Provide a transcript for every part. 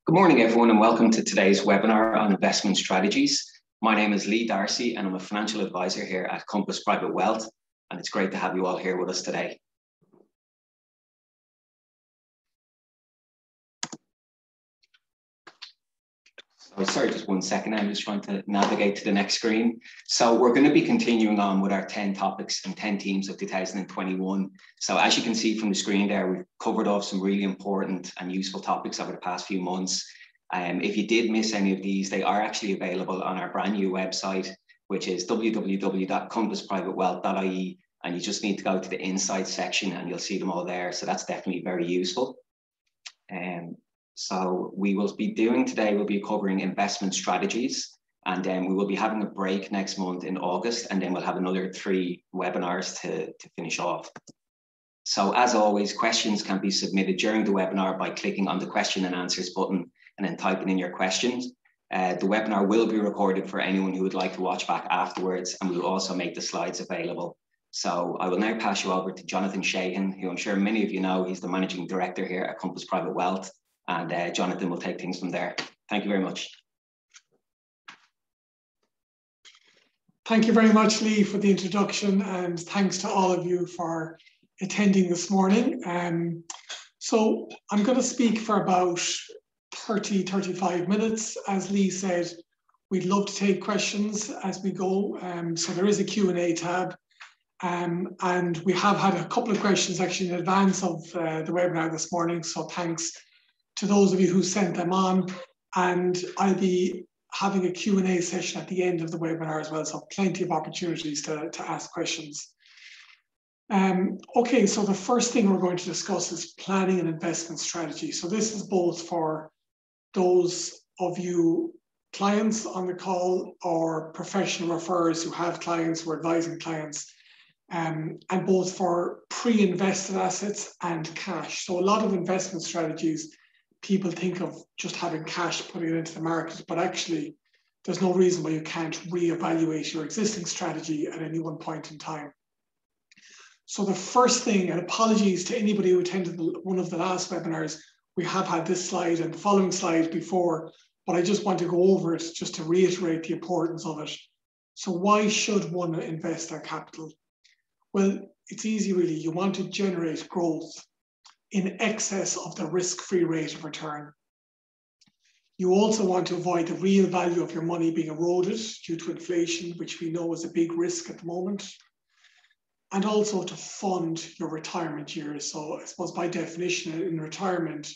Good morning, everyone, and welcome to today's webinar on investment strategies. My name is Lee Darcy, and I'm a financial advisor here at Compass Private Wealth, and it's great to have you all here with us today. Oh, sorry, just 1 second. I'm just trying to navigate to the next screen. So we're going to be continuing on with our 10 topics and 10 themes of 2021. So as you can see from the screen there, we've covered off some really important and useful topics over the past few months. If you did miss any of these, they are actually available on our brand new website, which is www.compassprivatewealth.ie. And you just need to go to the Insights section and you'll see them all there. So that's definitely very useful. So we will be doing today, we'll be covering investment strategies, and then we will be having a break next month in August, and then we'll have another 3 webinars to finish off. So as always, questions can be submitted during the webinar by clicking on the question and answers button and then typing in your questions. The webinar will be recorded for anyone who would like to watch back afterwards, and we will also make the slides available. So I will now pass you over to Jonathan Shahan, who I'm sure many of you know. He's the Managing Director here at Compass Private Wealth. And Jonathan will take things from there. Thank you very much. Thank you very much, Lee, for the introduction, and thanks to all of you for attending this morning. So I'm going to speak for about 35 minutes. As Lee said, we'd love to take questions as we go. So there is a Q&A tab. And we have had a couple of questions actually in advance of the webinar this morning. So thanks to those of you who sent them on, and I'll be having a Q&A session at the end of the webinar as well, so plenty of opportunities to ask questions. Okay, so the first thing we're going to discuss is planning an investment strategy. So this is both for those of you clients on the call or professional referrers who have clients, who are advising clients, and both for pre-invested assets and cash. So a lot of investment strategies, people think of just having cash, putting it into the market, but actually there's no reason why you can't reevaluate your existing strategy at any one point in time. So the first thing, and apologies to anybody who attended one of the last webinars, we have had this slide and the following slide before, but I just want to go over it just to reiterate the importance of it. So why should one invest their capital? Well, it's easy really. You want to generate growth in excess of the risk-free rate of return. You also want to avoid the real value of your money being eroded due to inflation, which we know is a big risk at the moment, and also to fund your retirement years. So I suppose by definition in retirement,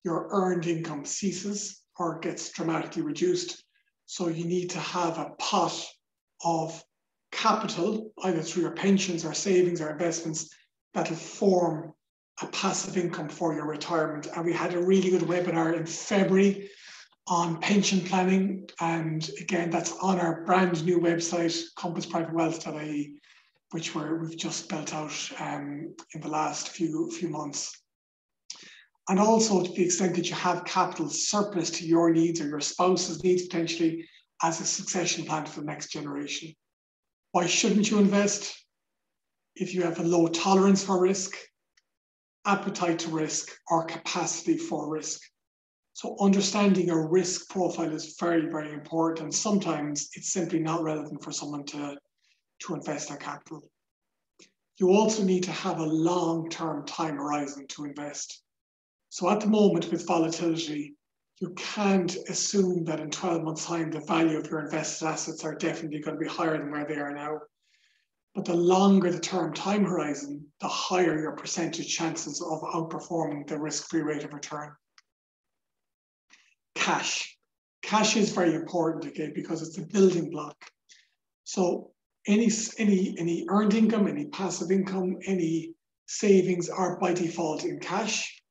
your earned income ceases or gets dramatically reduced. So you need to have a pot of capital, either through your pensions or savings or investments, that will form a passive income for your retirement. And we had a really good webinar in February on pension planning. And again, that's on our brand new website, compassprivatewealth.ie, which we've just built out in the last few months. And also to the extent that you have capital surplus to your needs or your spouse's needs potentially as a succession plan for the next generation. Why shouldn't you invest? If you have a low tolerance for risk, appetite to risk, or capacity for risk. So understanding your risk profile is very, very important. And sometimes it's simply not relevant for someone to invest their capital. You also need to have a long-term time horizon to invest. So at the moment with volatility, you can't assume that in 12 months' time, the value of your invested assets are definitely going to be higher than where they are now. But the longer the term time horizon, the higher your percentage chances of outperforming the risk-free rate of return. Cash. Cash is very important again because it's a building block. So any earned income, any passive income, any savings are by default in cash.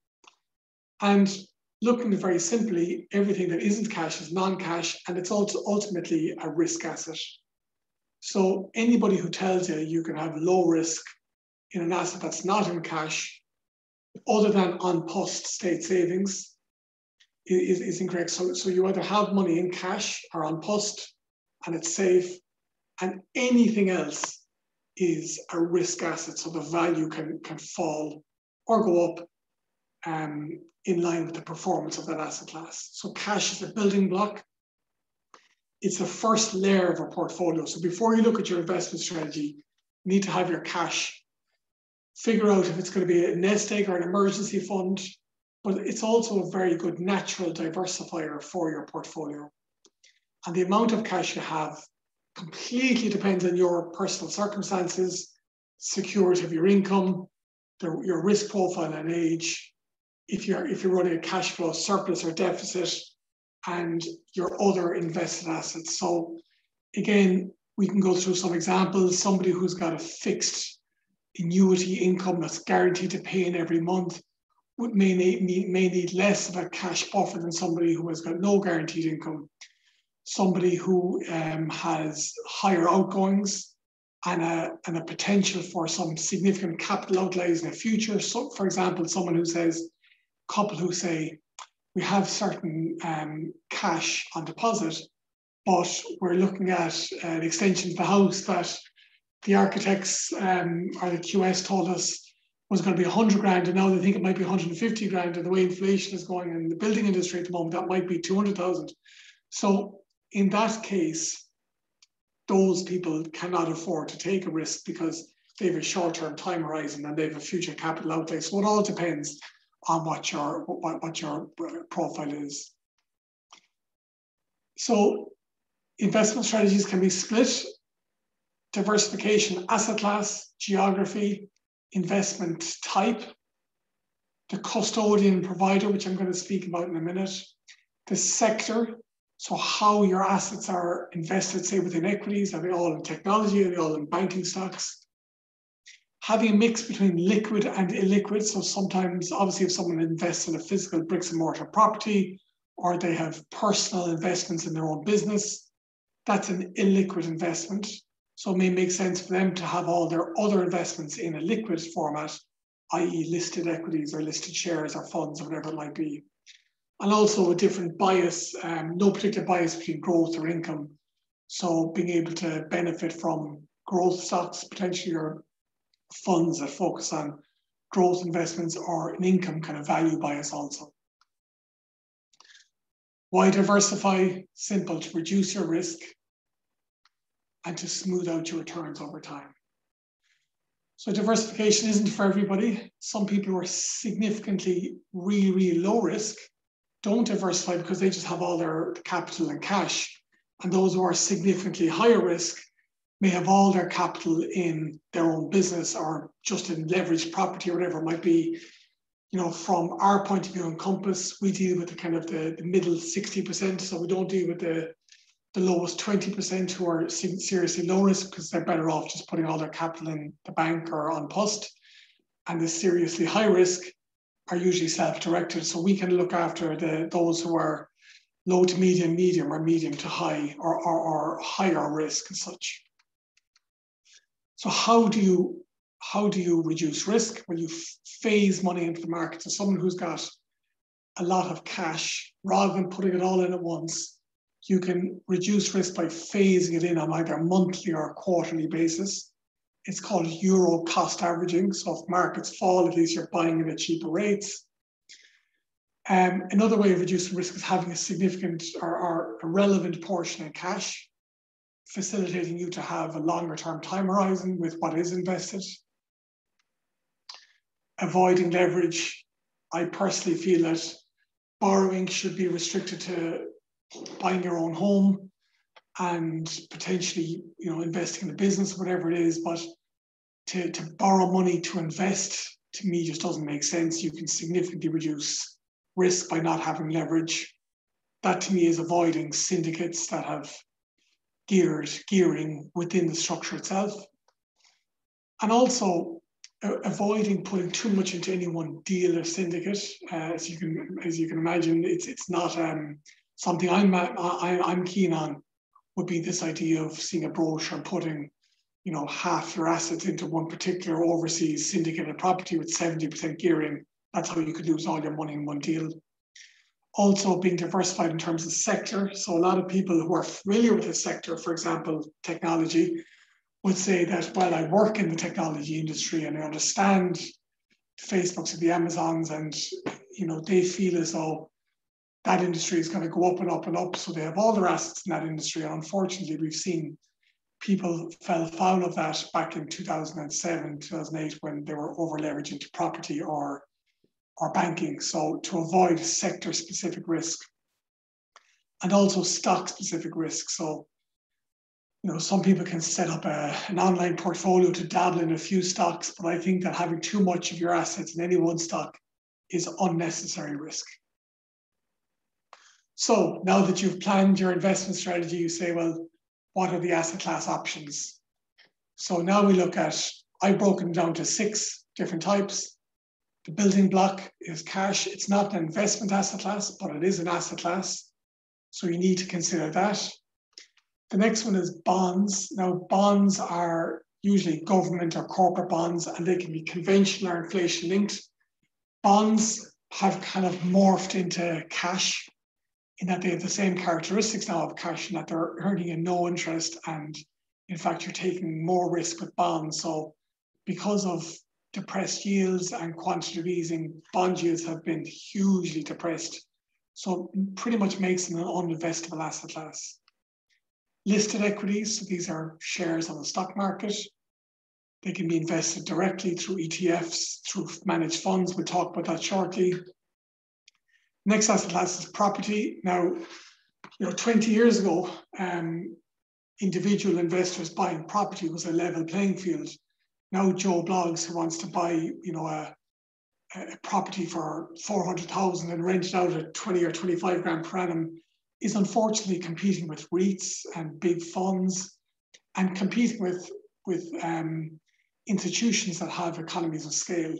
And looking very simply, everything that isn't cash is non-cash, and it's also ultimately a risk asset. So anybody who tells you you can have low risk in an asset that's not in cash, other than on post-state savings, is incorrect. So you either have money in cash or on post, and it's safe, and anything else is a risk asset. So the value can fall or go up in line with the performance of that asset class. So cash is a building block. It's the first layer of a portfolio. So before you look at your investment strategy, you need to have your cash. Figure out if it's going to be a nest egg or an emergency fund, but it's also a very good natural diversifier for your portfolio. And the amount of cash you have completely depends on your personal circumstances, security of your income, your risk profile and age, if you're running a cash flow surplus or deficit, and your other invested assets. So again, we can go through some examples. Somebody who's got a fixed annuity income that's guaranteed to pay in every month may need less of a cash buffer than somebody who has got no guaranteed income. Somebody who has higher outgoings and a potential for some significant capital outlays in the future. So, for example, someone who says, a couple who say, we have certain cash on deposit, but we're looking at an extension of the house that the architects or the QS told us was going to be 100 grand, and now they think it might be 150 grand, and the way inflation is going in the building industry at the moment, that might be 200,000. So in that case, those people cannot afford to take a risk because they have a short-term time horizon and they have a future capital outlay. So it all depends on what your profile is. So investment strategies can be split: diversification, asset class, geography, investment type, the custodian provider, which I'm going to speak about in a minute, the sector, so how your assets are invested, say within equities, are they all in technology, are they all in banking stocks? Having a mix between liquid and illiquid. So sometimes, obviously, if someone invests in a physical bricks and mortar property, or they have personal investments in their own business, that's an illiquid investment. So it may make sense for them to have all their other investments in a liquid format, i.e. listed equities or listed shares or funds or whatever it might be. And also a different bias, no particular bias between growth or income. So being able to benefit from growth stocks, potentially, or funds that focus on growth investments, or an income kind of value bias also. Why diversify? Simple: to reduce your risk and to smooth out your returns over time. So diversification isn't for everybody. Some people who are significantly really low risk don't diversify because they just have all their capital and cash. And those who are significantly higher risk may have all their capital in their own business or just in leveraged property or whatever it might be. You know, from our point of view in Compass, we deal with the kind of the middle 60%. So we don't deal with the lowest 20% who are seriously low risk, because they're better off just putting all their capital in the bank or on post. And the seriously high risk are usually self-directed. So we can look after those who are low to medium, or medium to high, or higher risk as such. So how do you reduce risk? Well, you phase money into the market. So someone who's got a lot of cash, rather than putting it all in at once, you can reduce risk by phasing it in on either a monthly or a quarterly basis. It's called euro cost averaging. So if markets fall, at least you're buying it at cheaper rates. Another way of reducing risk is having a significant or a relevant portion in cash, facilitating you to have a longer term time horizon with what is invested. Avoiding leverage. I personally feel that borrowing should be restricted to buying your own home and potentially, investing in a business, whatever it is. But to borrow money to invest, to me, just doesn't make sense. You can significantly reduce risk by not having leverage. That to me is avoiding syndicates that have gearing within the structure itself. And also avoiding putting too much into any one deal or syndicate. As you can imagine, it's not something I'm keen on. Would be this idea of seeing a brochure and putting, half your assets into one particular overseas syndicated property with 70% gearing. That's how you could lose all your money in one deal. Also being diversified in terms of sector. So a lot of people who are familiar with this sector, for example, technology, would say that, well, I work in the technology industry and I understand the Facebooks and the Amazons and they feel as though that industry is going to go up and up and up. So they have all their assets in that industry. And unfortunately, we've seen people fell foul of that back in 2007, 2008, when they were over leveraged into property or banking. So to avoid sector-specific risk and also stock-specific risk. So, some people can set up an online portfolio to dabble in a few stocks, but I think that having too much of your assets in any one stock is unnecessary risk. So now that you've planned your investment strategy, you say, well, what are the asset class options? So now we look at, I've broken down to 6 different types. The building block is cash. It's not an investment asset class, but it is an asset class. So you need to consider that. The next one is bonds. Now, bonds are usually government or corporate bonds, and they can be conventional or inflation linked. Bonds have kind of morphed into cash in that they have the same characteristics now of cash, in that they're earning a no interest, and in fact, you're taking more risk with bonds. So because of depressed yields and quantitative easing, bond yields have been hugely depressed. So it pretty much makes them an uninvestable asset class. Listed equities, so these are shares on the stock market. They can be invested directly through ETFs, through managed funds. We'll talk about that shortly. Next asset class is property. Now, 20 years ago, individual investors buying property was a level playing field. Now, Joe Bloggs, who wants to buy, a property for 400,000 and rent it out at 20 or 25 grand per annum, is unfortunately competing with REITs and big funds, and competing with institutions that have economies of scale.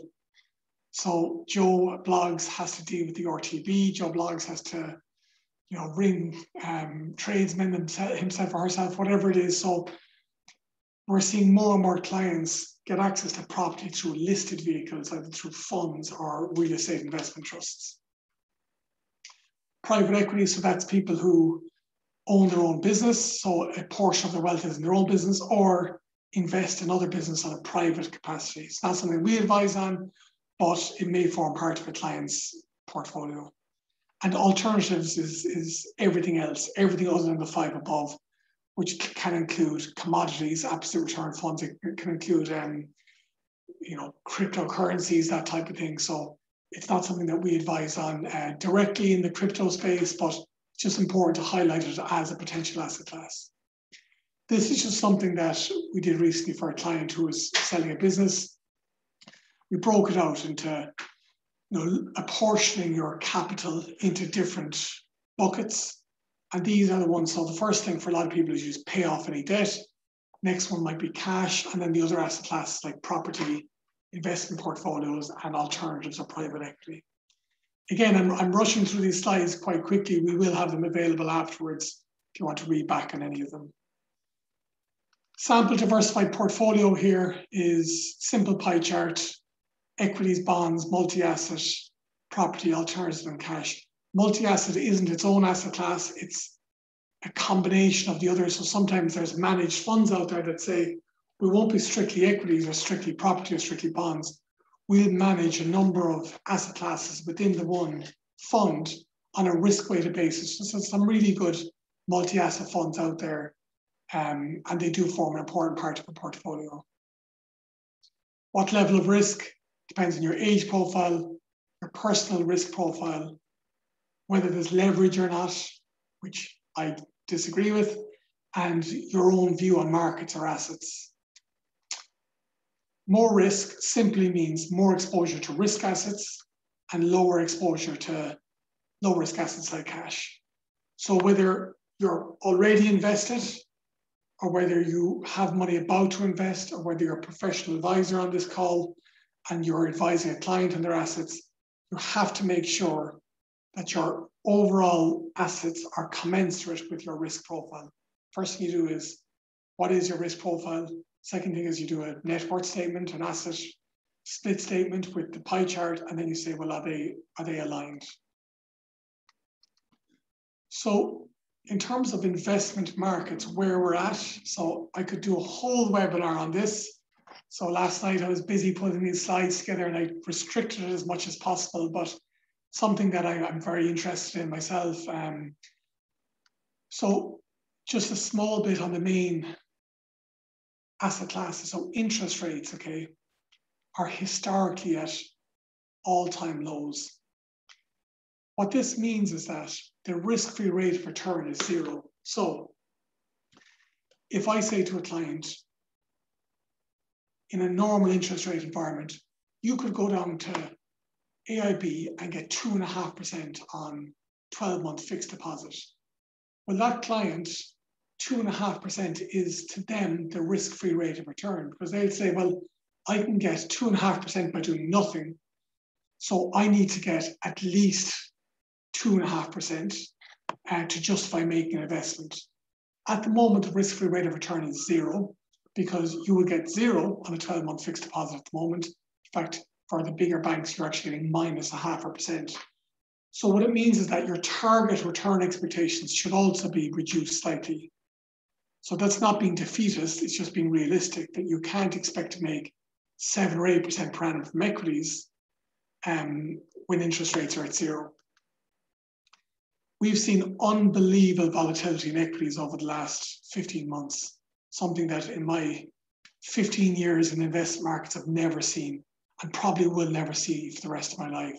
So Joe Bloggs has to deal with the RTB. Joe Bloggs has to, ring tradesmen himself or herself, whatever it is. So we're seeing more and more clients get access to property through listed vehicles, either through funds or real estate investment trusts. Private equity, so that's people who own their own business, so a portion of their wealth is in their own business, or invest in other business on a private capacity. It's not something we advise on, but it may form part of a client's portfolio. And alternatives is everything else, everything other than the 5 above, which can include commodities, absolute return funds. It can include, cryptocurrencies, that type of thing. So it's not something that we advise on directly in the crypto space, but it's just important to highlight it as a potential asset class. This is just something that we did recently for a client who was selling a business. We broke it out into, apportioning your capital into different buckets. And these are the ones. So the first thing for a lot of people is you just pay off any debt. Next one might be cash. And then the other asset classes like property, investment portfolios, and alternatives or private equity. Again, I'm rushing through these slides quite quickly. We will have them available afterwards if you want to read back on any of them. Sample diversified portfolio here is simple pie chart, equities, bonds, multi-asset, property, alternative, and cash. Multi-asset isn't its own asset class, it's a combination of the others. So sometimes there's managed funds out there that say, we won't be strictly equities or strictly property or strictly bonds. We'll manage a number of asset classes within the one fund on a risk-weighted basis. So some really good multi-asset funds out there, and they do form an important part of a portfolio. What level of risk? Depends on your age profile, your personal risk profile, whether there's leverage or not, which I disagree with, and your own view on markets or assets. More risk simply means more exposure to risk assets and lower exposure to low risk assets like cash. So whether you're already invested or whether you have money about to invest or whether you're a professional advisor on this call and you're advising a client on their assets, you have to make sure that your overall assets are commensurate with your risk profile. First thing you do is, what is your risk profile? Second thing is you do a net worth statement, an asset split statement with the pie chart, and then you say, well, are they aligned? So in terms of investment markets, where we're at, so I could do a whole webinar on this. So last night I was busy putting these slides together and I restricted it as much as possible, but something that I'm very interested in myself. So just a small bit on the main asset classes. So interest rates, okay, are historically at all-time lows. What this means is that the risk-free rate of return is zero. So if I say to a client, in a normal interest rate environment, you could go down to AIB and get 2.5% on 12-month fixed deposit. Well, that client, 2.5% is to them the risk-free rate of return, because they'll say, well, I can get 2.5% by doing nothing. So I need to get at least 2.5% to justify making an investment. At the moment, the risk-free rate of return is zero, because you will get zero on a 12-month fixed deposit at the moment. In fact, for the bigger banks, you're actually getting minus 0.5%. So what it means is that your target return expectations should also be reduced slightly. So that's not being defeatist, it's just being realistic, that you can't expect to make 7 or 8% per annum from equities when interest rates are at zero. We've seen unbelievable volatility in equities over the last 15 months, something that in my 15 years in investment markets I've never seen and probably will never see for the rest of my life.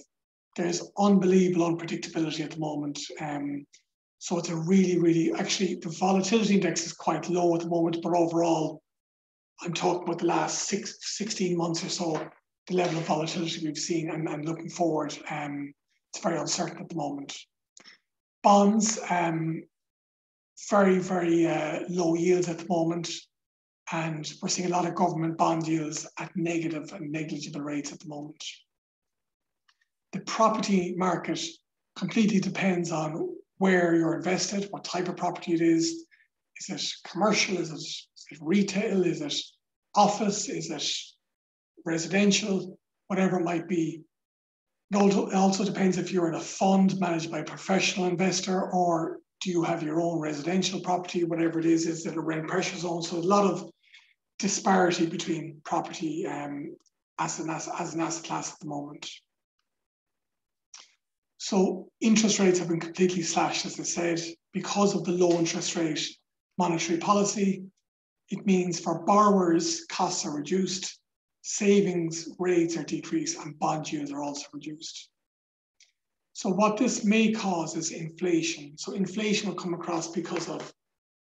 There's unbelievable unpredictability at the moment. So it's a really, actually the volatility index is quite low at the moment, but overall, I'm talking about the last 16 months or so, the level of volatility we've seen and looking forward, it's very uncertain at the moment. Bonds, very low yields at the moment, and we're seeing a lot of government bond yields at negative and negligible rates at the moment. The property market completely depends on where you're invested, what type of property it is. Is it commercial? Is it retail? Is it office? Is it residential? Whatever it might be. It also depends if you're in a fund managed by a professional investor, or do you have your own residential property, whatever it is it a rent pressure zone? So a lot of disparity between property as an asset class at the moment. So interest rates have been completely slashed, as I said, because of the low interest rate monetary policy. It means for borrowers, costs are reduced, savings rates are decreased, and bond yields are also reduced. So what this may cause is inflation. So inflation will come across because of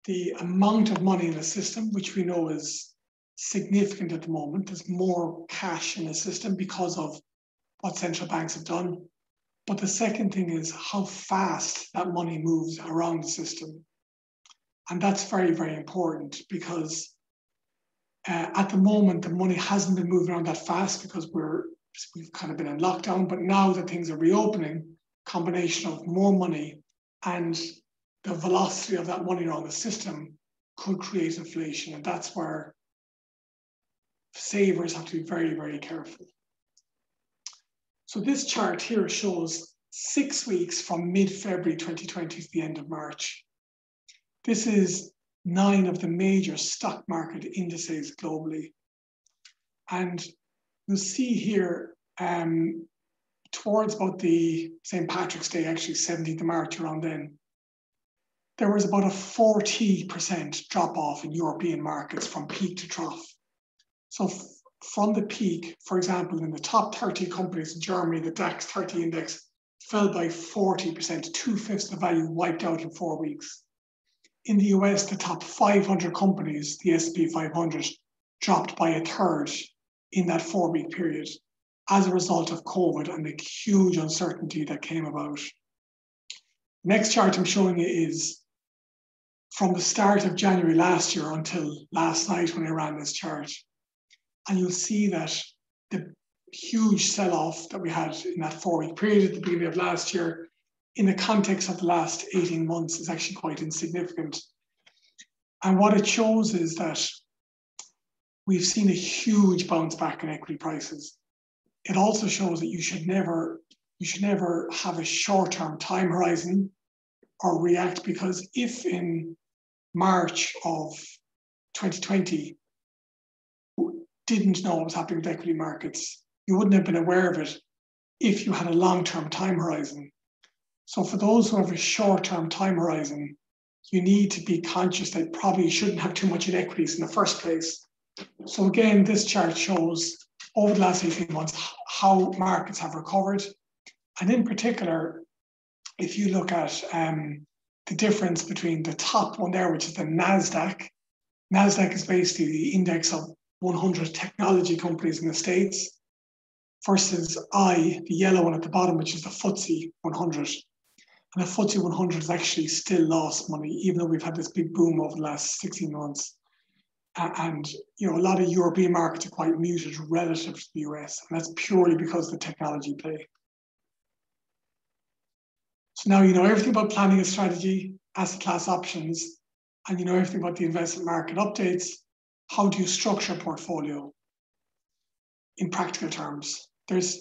the amount of money in the system, which we know is significant at the moment. There's more cash in the system because of what central banks have done. But the second thing is how fast that money moves around the system. And that's very important, because at the moment, the money hasn't been moving around that fast because we've kind of been in lockdown. But now that things are reopening, combination of more money and the velocity of that money around the system could create inflation. And that's where savers have to be very careful. So this chart here shows 6 weeks from mid-February 2020 to the end of March. This is 9 of the major stock market indices globally. And you'll see here, towards about the St. Patrick's Day, actually 17th of March, around then, there was about a 40% drop off in European markets from peak to trough. So from the peak, for example, in the top 30 companies in Germany, the DAX 30 index fell by 40%, 2/5 of the value wiped out in 4 weeks. In the US, the top 500 companies, the S&P 500, dropped by 1/3 in that 4-week period as a result of COVID and the huge uncertainty that came about. Next chart I'm showing you is from the start of January last year until last night when I ran this chart. And you'll see that the huge sell-off that we had in that 4-week period at the beginning of last year, in the context of the last 18 months, is actually quite insignificant. And what it shows is that we've seen a huge bounce back in equity prices. It also shows that you should never have a short-term time horizon or react, because if in March of 2020, didn't know what was happening with equity markets, you wouldn't have been aware of it, if you had a long-term time horizon. So for those who have a short-term time horizon, you need to be conscious that probably shouldn't have too much in equities in the first place. So again, this chart shows over the last 18 months how markets have recovered. And in particular, if you look at the difference between the top one there, which is the NASDAQ. NASDAQ is basically the index of 100 technology companies in the States, versus the yellow one at the bottom, which is the FTSE 100. And the FTSE 100 has actually still lost money, even though we've had this big boom over the last 16 months. And a lot of European markets are quite muted relative to the US, and that's purely because of the technology play. So now you know everything about planning a strategy, asset class options, and you know everything about the investment market updates. How do you structure a portfolio? In practical terms, there's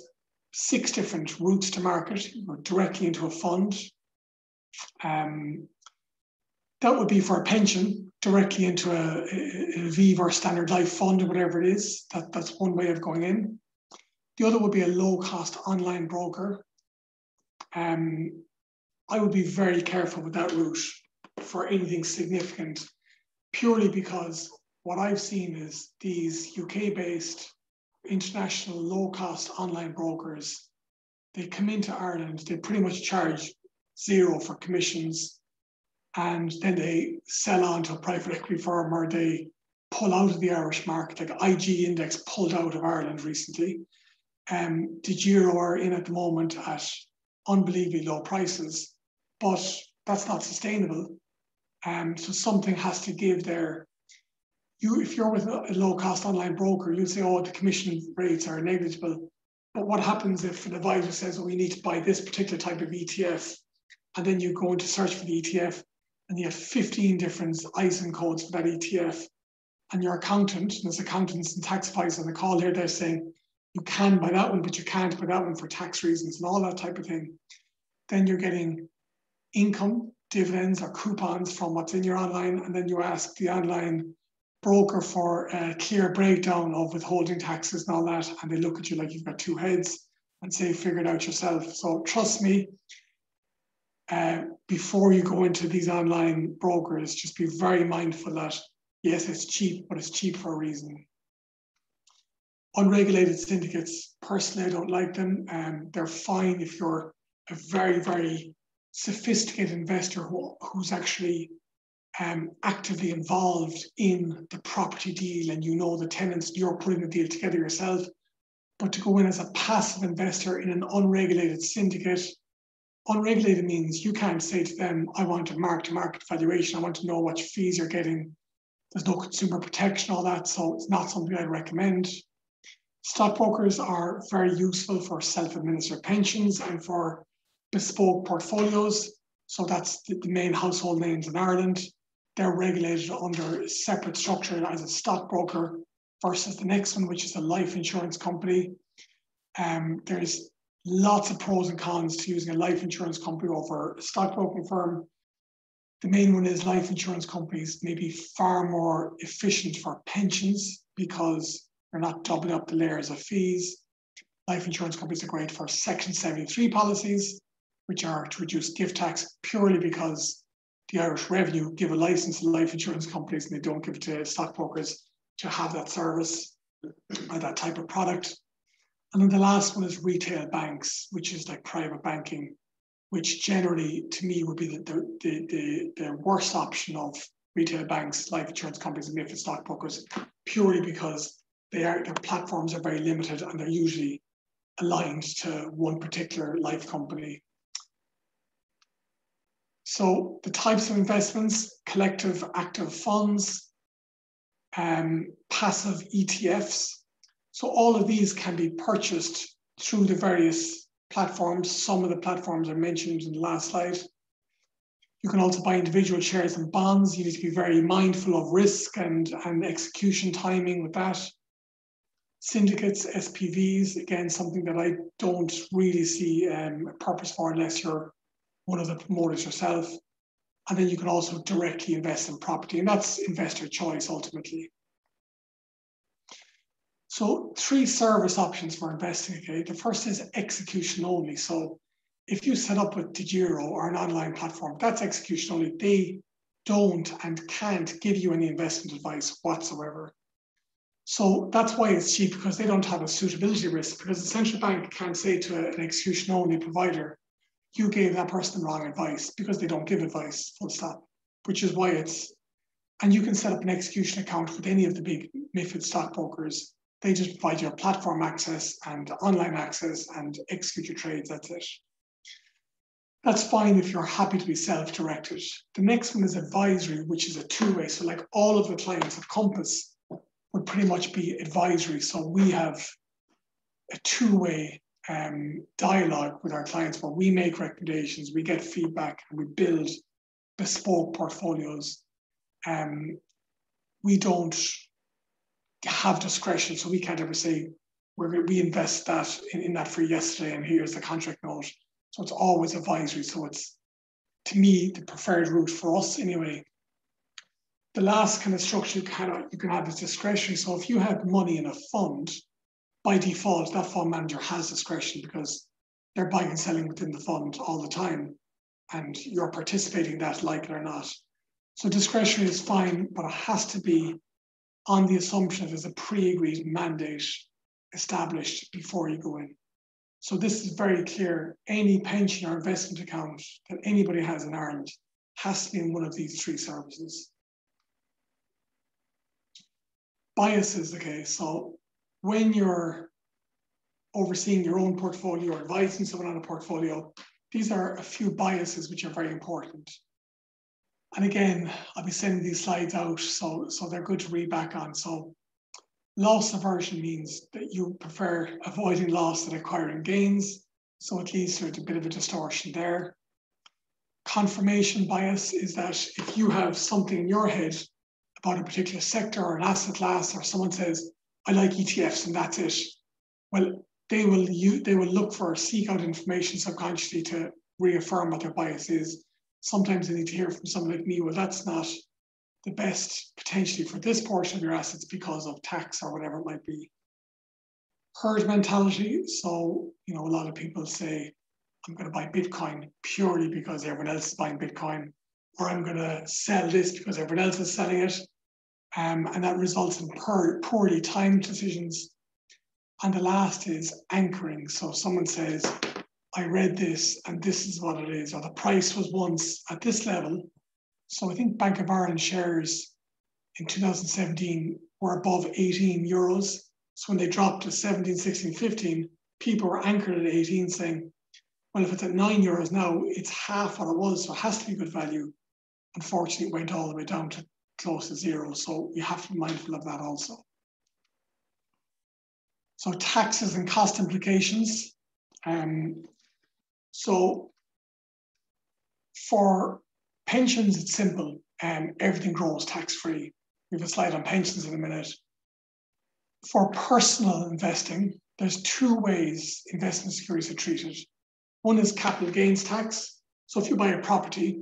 6 different routes to market. You go directly into a fund. That would be for a pension, directly into a Aviva or Standard Life fund or whatever it is. That's one way of going in. The other would be a low-cost online broker. I would be very careful with that route for anything significant, purely because what I've seen is these UK-based international low-cost online brokers, they come into Ireland, they pretty much charge 0 for commissions, and then they sell on to a private equity firm, or they pull out of the Irish market. Like IG Index pulled out of Ireland recently. The Giro are in at the moment at unbelievably low prices, but that's not sustainable. So something has to give there. If you're with a low-cost online broker, you'll say, oh, the commission rates are negligible. But what happens if an advisor says, oh, we need to buy this particular type of ETF, and then you go into search for the ETF, and you have 15 different ISIN codes for that ETF, and your accountant, and there's accountants and tax advisors on the call here, they're saying, you can buy that one, but you can't buy that one for tax reasons and all that type of thing. Then you're getting income, dividends, or coupons from what's in your online, and then you ask the online broker for a clear breakdown of withholding taxes and all that, and they look at you like you've got 2 heads and say, figure it out yourself. So trust me, before you go into these online brokers, just be very mindful that, yes, it's cheap, but it's cheap for a reason. Unregulated syndicates, personally, I don't like them. They're fine if you're a very, very sophisticated investor who's actually actively involved in the property deal, and you know the tenants, you're putting the deal together yourself. But to go in as a passive investor in an unregulated syndicate, unregulated means you can't say to them, I want a mark-to-market valuation, I want to know what fees you're getting. There's no consumer protection, all that, so it's not something I'd recommend. Stockbrokers are very useful for self-administered pensions and for bespoke portfolios. So that's the main household names in Ireland. They're regulated under a separate structure as a stockbroker versus the next one, which is a life insurance company. There's lots of pros and cons to using a life insurance company over a stockbroking firm. The main one is life insurance companies may be far more efficient for pensions because you're not doubling up the layers of fees. Life insurance companies are great for Section 73 policies, which are to reduce gift tax purely because the Irish Revenue give a license to life insurance companies and they don't give it to stockbrokers to have that service or that type of product. And then the last one is retail banks, which is like private banking, which generally to me would be the worst option of retail banks, life insurance companies and MiFID stockbrokers, purely because their platforms are very limited and they're usually aligned to one particular life company. So the types of investments: collective active funds, passive ETFs. So all of these can be purchased through the various platforms. Some of the platforms are mentioned in the last slide. You can also buy individual shares and bonds. You need to be very mindful of risk and execution timing with that. Syndicates, SPVs, again, something that I don't really see a purpose for unless you're one of the promoters yourself. And then you can also directly invest in property, and that's investor choice ultimately. So 3 service options for investing, okay? The first is execution only. So if you set up with DeGiro or an online platform, that's execution only. They don't and can't give you any investment advice whatsoever. So that's why it's cheap, because they don't have a suitability risk, because the central bank can't say to an execution only provider, you gave that person the wrong advice, because they don't give advice, full stop, which is why it's, and you can set up an execution account with any of the big MiFID stockbrokers. They just provide you platform access and online access and execute your trades, that's it. That's fine if you're happy to be self-directed. The next one is advisory, which is a two-way. So like all of the clients at Compass would pretty much be advisory. So we have a two-way dialogue with our clients where we make recommendations, we get feedback, and we build bespoke portfolios. We don't have discretion, so we can't ever say we invest that in that for yesterday and here's the contract note. So it's always advisory. So it's, to me, the preferred route for us anyway. The last kind of structure you can have is discretionary. So if you have money in a fund, by default, that fund manager has discretion because they're buying and selling within the fund all the time, and you're participating in that, like it or not. So discretionary is fine, but it has to be on the assumption that there's a pre-agreed mandate established before you go in. So this is very clear. Any pension or investment account that anybody has in Ireland has to be in one of these 3 services. Biases, okay, so when you're overseeing your own portfolio or advising someone on a portfolio, these are a few biases which are very important. And again, I'll be sending these slides out, so they're good to read back on. So loss aversion means that you prefer avoiding loss than acquiring gains. So it leads to a bit of a distortion there. Confirmation bias is that if you have something in your head about a particular sector or an asset class, or someone says, I like ETFs and that's it, well, they will look for, seek out information subconsciously to reaffirm what their bias is. Sometimes they need to hear from someone like me, well, that's not the best potentially for this portion of your assets because of tax or whatever it might be. Herd mentality. So, a lot of people say, I'm going to buy Bitcoin purely because everyone else is buying Bitcoin, or I'm going to sell this because everyone else is selling it. And that results in poorly timed decisions. And the last is anchoring. So someone says, I read this and this is what it is, or the price was once at this level. So I think Bank of Ireland shares in 2017 were above 18 euros. So when they dropped to 17, 16, 15, people were anchored at 18 saying, well, if it's at 9 euros now, it's half what it was, so it has to be good value. Unfortunately, it went all the way down to close to 0. So we have to be mindful of that also. So taxes and cost implications. So for pensions, it's simple. Everything grows tax-free. We have a slide on pensions in a minute. For personal investing, there's 2 ways investment securities are treated. One is capital gains tax. So if you buy a property,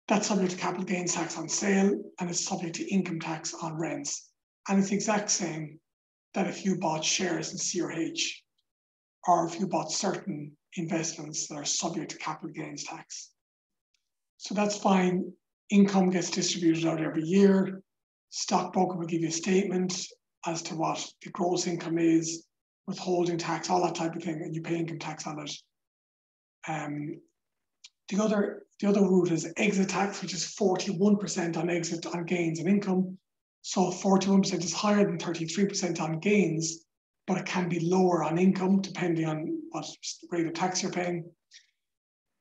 that's subject to capital gains tax on sale, and it's subject to income tax on rents. And it's the exact same that if you bought shares in CRH, or if you bought certain investments that are subject to capital gains tax. So that's fine. Income gets distributed out every year. Stockbroker will give you a statement as to what the gross income is, withholding tax, all that type of thing, and you pay income tax on it. The other route is exit tax, which is 41% on exit on gains and income. So 41% is higher than 33% on gains, but it can be lower on income depending on what rate of tax you're paying.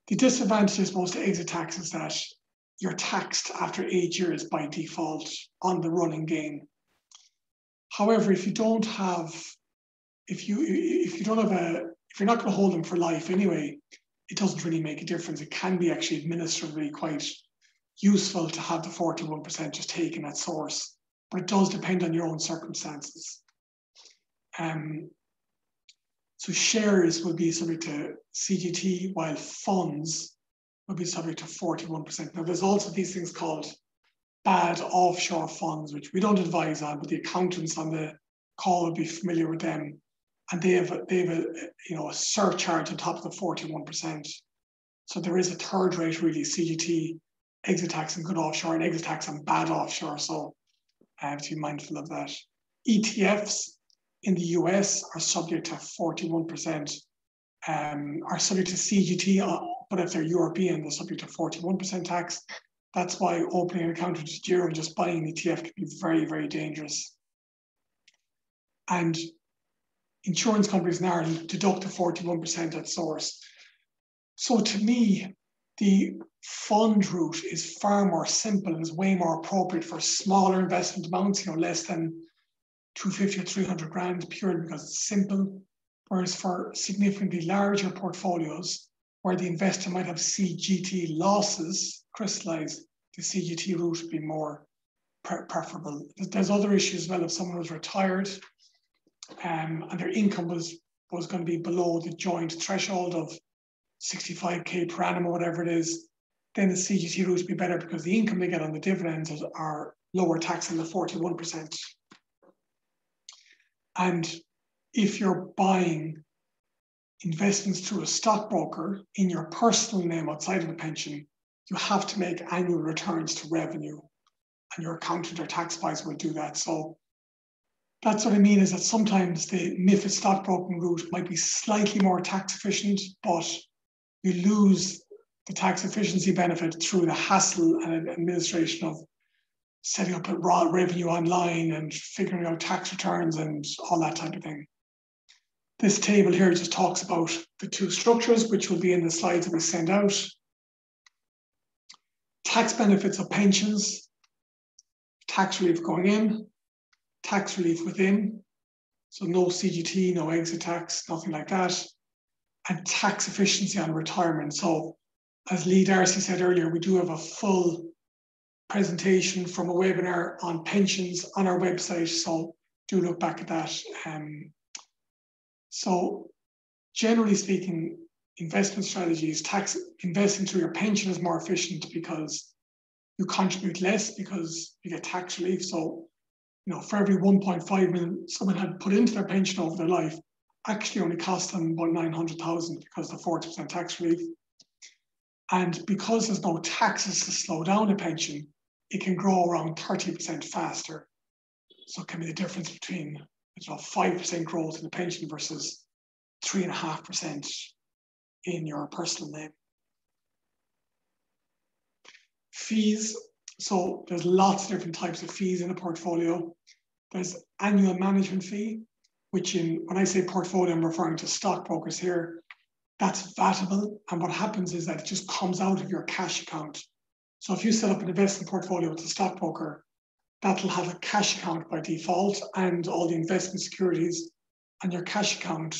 The disadvantage, I suppose, to exit tax is that you're taxed after 8 years by default on the running gain. However, if you're not going to hold them for life anyway, it doesn't really make a difference. It can be actually administratively quite useful to have the 41% just taken at source, but it does depend on your own circumstances. So shares will be subject to CGT, while funds will be subject to 41%. Now, there's also these things called bad offshore funds, which we don't advise on, but the accountants on the call will be familiar with them, and they have a surcharge on top of the 41%. So there is a third rate really, CGT, exit tax and good offshore, and exit tax and bad offshore. So I have to be mindful of that. ETFs in the US are subject to 41%, are subject to CGT, but if they're European, they're subject to 41% tax. That's why opening an account with Giro and just buying an ETF can be very, very dangerous. And insurance companies in Ireland deduct the 41% at source. So to me, the fund route is far more simple and is way more appropriate for smaller investment amounts, less than 250 or 300 grand, purely because it's simple. Whereas for significantly larger portfolios, where the investor might have CGT losses crystallize, the CGT route would be more preferable. There's other issues as well. If someone was retired and their income was going to be below the joint threshold of 65k per annum or whatever it is, then the CGT route would be better because the income they get on the dividends are lower tax than the 41%. And if you're buying investments through a stockbroker in your personal name outside of the pension, you have to make annual returns to revenue, and your accountant or tax advisor will do that. So that's what I mean, is that sometimes the MiFID stockbroking route might be slightly more tax efficient, but you lose the tax efficiency benefit through the hassle and administration of setting up a raw revenue online and figuring out tax returns and all that type of thing. This table here just talks about the two structures, which will be in the slides that we send out. Tax benefits of pensions, tax relief going in, tax relief within, so no CGT, no exit tax, nothing like that, and tax efficiency on retirement. So as Lee Darcy said earlier, we do have a full presentation from a webinar on pensions on our website, so do look back at that. So generally speaking, investment strategies, investing through your pension is more efficient because you contribute less because you get tax relief. So, for every 1.5 million someone had put into their pension over their life, actually only cost them about 900,000 because of the 40% tax relief. And because there's no taxes to slow down a pension, it can grow around 30% faster. So it can be the difference between 5% growth in the pension versus 3.5% in your personal name. Fees. So there's lots of different types of fees in a portfolio. There's annual management fee, which when I say portfolio, I'm referring to stockbrokers here. That's vatable. And what happens is that it just comes out of your cash account. So if you set up an investment portfolio with a stockbroker, that'll have a cash account by default and all the investment securities, and your cash account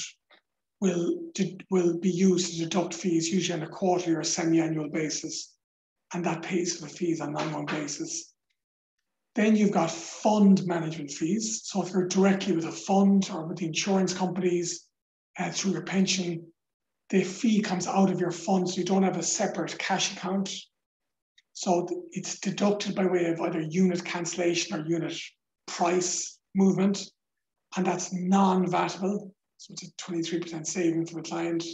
will be used to deduct fees, usually on a quarterly or a semi-annual basis, and that pays for the fees on an annual basis. Then you've got fund management fees. So if you're directly with a fund or with the insurance companies through your pension, the fee comes out of your fund, so you don't have a separate cash account. So it's deducted by way of either unit cancellation or unit price movement, and that's non-vatable. So it's a 23% saving for the client.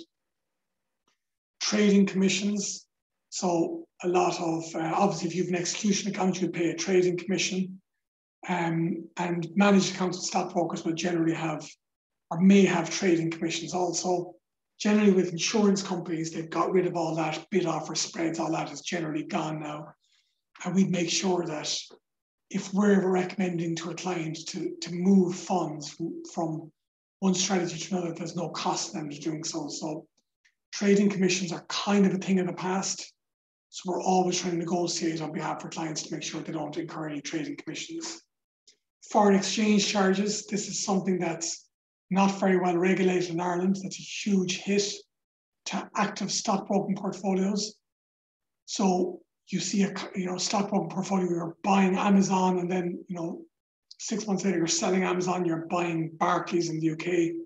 Trading commissions. So a lot of, obviously if you have an execution account, you pay a trading commission, and managed accounts and stockbrokers will generally have, or may have, trading commissions also. Generally with insurance companies, they've got rid of all that bid offer spreads, all that is generally gone now. And we'd make sure that if we're ever recommending to a client to move funds from one strategy to another, there's no cost in them to doing so. So trading commissions are kind of a thing of the past. So we're always trying to negotiate on behalf of clients to make sure they don't incur any trading commissions. Foreign exchange charges. This is something that's not very well regulated in Ireland. That's a huge hit to active stockbroking portfolios. So you see a stockbroking portfolio, you're buying Amazon, and then 6 months later you're selling Amazon, you're buying Barclays in the UK.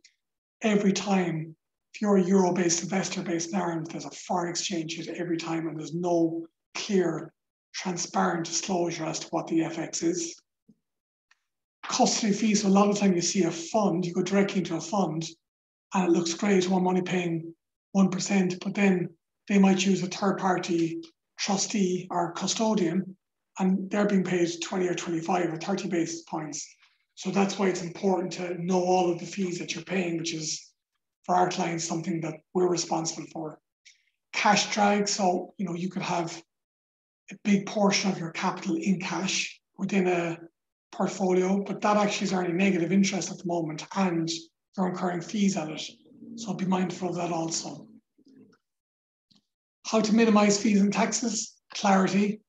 Every time, if you're a euro-based investor based in Ireland, there's a foreign exchange hit every time, and there's no clear, transparent disclosure as to what the FX is. custody fees. So a lot of the time you see a fund, you go directly into a fund and it looks great, one money paying 1%, but then they might use a third party trustee or custodian and they're being paid 20 or 25 or 30 basis points. So that's why it's important to know all of the fees that you're paying, which is for our clients something that we're responsible for. Cash drag, so you could have a big portion of your capital in cash within a portfolio, but that actually is earning negative interest at the moment and you're incurring fees at it. So be mindful of that also. How to minimize fees and taxes, clarity.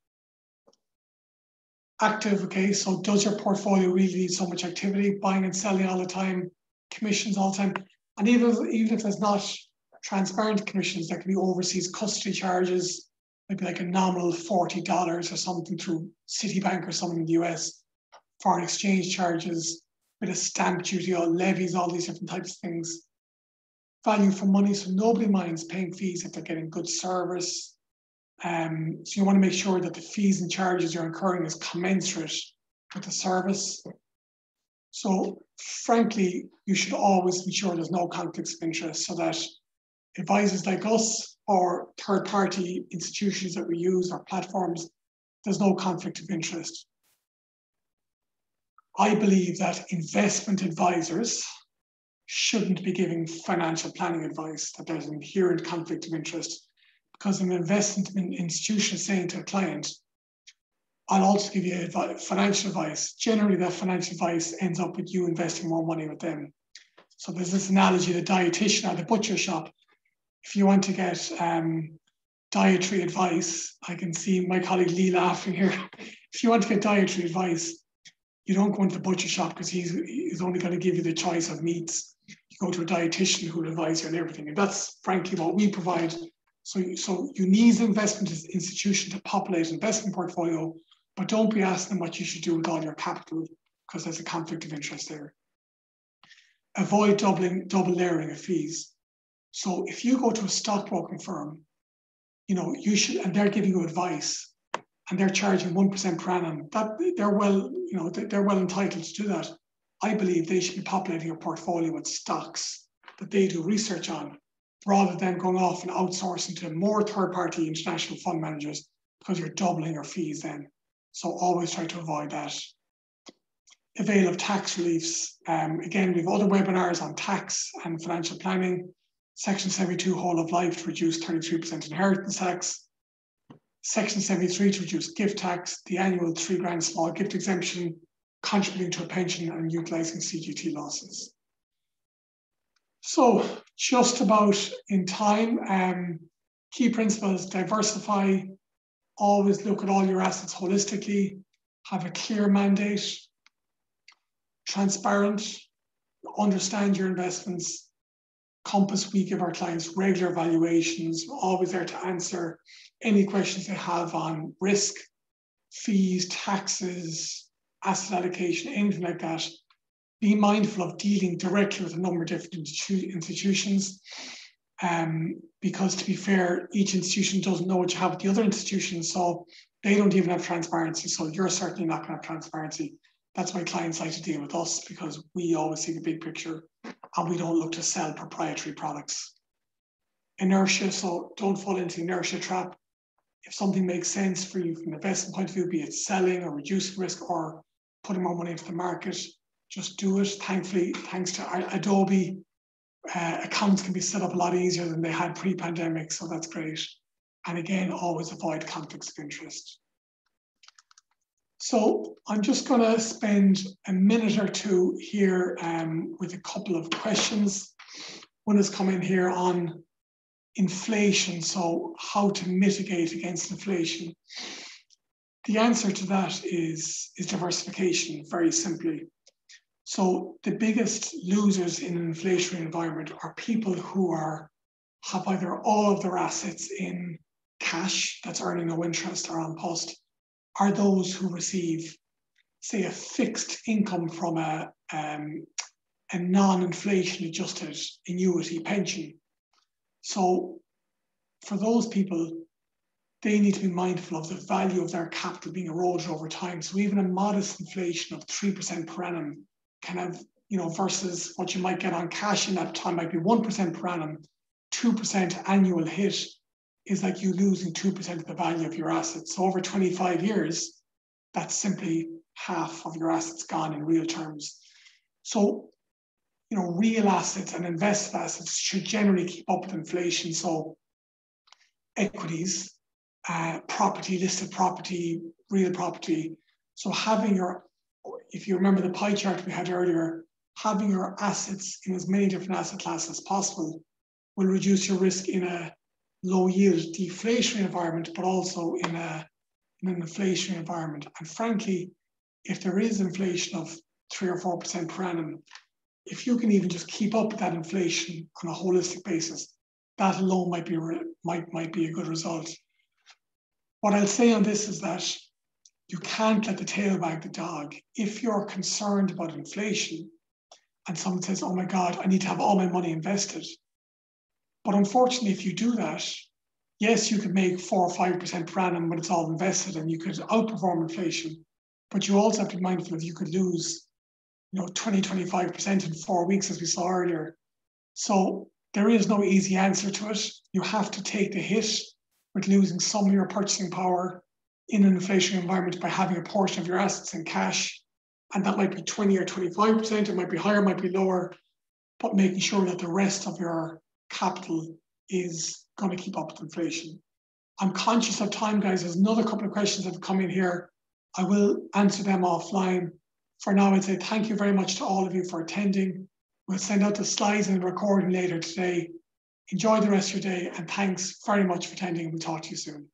Active, okay, so does your portfolio really need so much activity, buying and selling all the time, commissions all the time? And even if there's not transparent commissions, there can be overseas custody charges, maybe like a nominal $40 or something through Citibank or something in the US, foreign exchange charges, bit of stamp duty, or levies, all these different types of things. Value for money, so nobody minds paying fees if they're getting good service. So you want to make sure that the fees and charges you're incurring is commensurate with the service. So frankly, you should always ensure there's no conflicts of interest so that advisors like us or third-party institutions that we use or platforms, there's no conflict of interest. I believe that investment advisors shouldn't be giving financial planning advice, that there's an inherent conflict of interest. Because an investment institution is saying to a client, I'll also give you financial advice. Generally, that financial advice ends up with you investing more money with them. So there's this analogy, the dietitian or the butcher shop. If you want to get dietary advice, I can see my colleague Lee laughing here. If you want to get dietary advice, you don't go into the butcher shop because he's only going to give you the choice of meats. You go to a dietitian who will advise you on everything. And that's frankly what we provide. So you need an investment institution to populate an investment portfolio, but don't be asking them what you should do with all your capital because there's a conflict of interest there. Avoid double layering of fees. So if you go to a stockbroking firm, you should, and they're giving you advice and they're charging 1% per annum, that they're well entitled to do that. I believe they should be populating a portfolio with stocks that they do research on, rather than going off and outsourcing to more third-party international fund managers because you're doubling your fees then. So always try to avoid that. Avail of tax reliefs. Again, we have other webinars on tax and financial planning. Section 72, whole of life, to reduce 33% inheritance tax. Section 73 to reduce gift tax, the annual $3,000 small gift exemption, contributing to a pension and utilising CGT losses. So just about in time, key principles: diversify, always look at all your assets holistically, have a clear mandate, transparent, understand your investments. Compass, we give our clients regular evaluations. We're always there to answer any questions they have on risk, fees, taxes, asset allocation, anything like that. Be mindful of dealing directly with a number of different institutions, because to be fair, each institution doesn't know what you have with the other institutions, so they don't even have transparency. So you're certainly not going to have transparency. That's why clients like to deal with us, because we always see the big picture and we don't look to sell proprietary products. Inertia, so don't fall into the inertia trap. If something makes sense for you from an investment point of view, be it selling or reducing risk or putting more money into the market, just do it. Thankfully, thanks to Adobe, accounts can be set up a lot easier than they had pre-pandemic, so that's great. And again, always avoid conflicts of interest. So I'm just going to spend a minute or two here with a couple of questions. One has come in here on inflation, so how to mitigate against inflation. The answer to that is diversification, very simply. So the biggest losers in an inflationary environment are people who have either all of their assets in cash that's earning no interest or on post, are those who receive, say, a fixed income from a non-inflation adjusted annuity pension. So for those people, they need to be mindful of the value of their capital being eroded over time. So even a modest inflation of 3% per annum kind of, versus what you might get on cash in that time might be 1% per annum, 2% annual hit is like you losing 2% of the value of your assets. So over 25 years, that's simply half of your assets gone in real terms. So, real assets and invested assets should generally keep up with inflation. So equities, property, listed property, real property. So if you remember the pie chart we had earlier, having your assets in as many different asset classes as possible will reduce your risk in a low yield deflationary environment, but also in an inflationary environment. And frankly, if there is inflation of 3 or 4% per annum, if you can even just keep up with that inflation on a holistic basis, that alone might be a good result. What I'll say on this is that you can't let the tail wag the dog. If you're concerned about inflation and someone says, oh my God, I need to have all my money invested. But unfortunately, if you do that, yes, you could make 4 or 5% per annum when it's all invested and you could outperform inflation. But you also have to be mindful that you could lose 20, 25% in 4 weeks, as we saw earlier. So there is no easy answer to it. You have to take the hit with losing some of your purchasing power in an inflationary environment by having a portion of your assets in cash. And that might be 20 or 25%, it might be higher, it might be lower, but making sure that the rest of your capital is going to keep up with inflation. I'm conscious of time, guys. There's another couple of questions that have come in here. I will answer them offline. For now, I'd say thank you very much to all of you for attending. We'll send out the slides and the recording later today. Enjoy the rest of your day, and thanks very much for attending. We'll talk to you soon.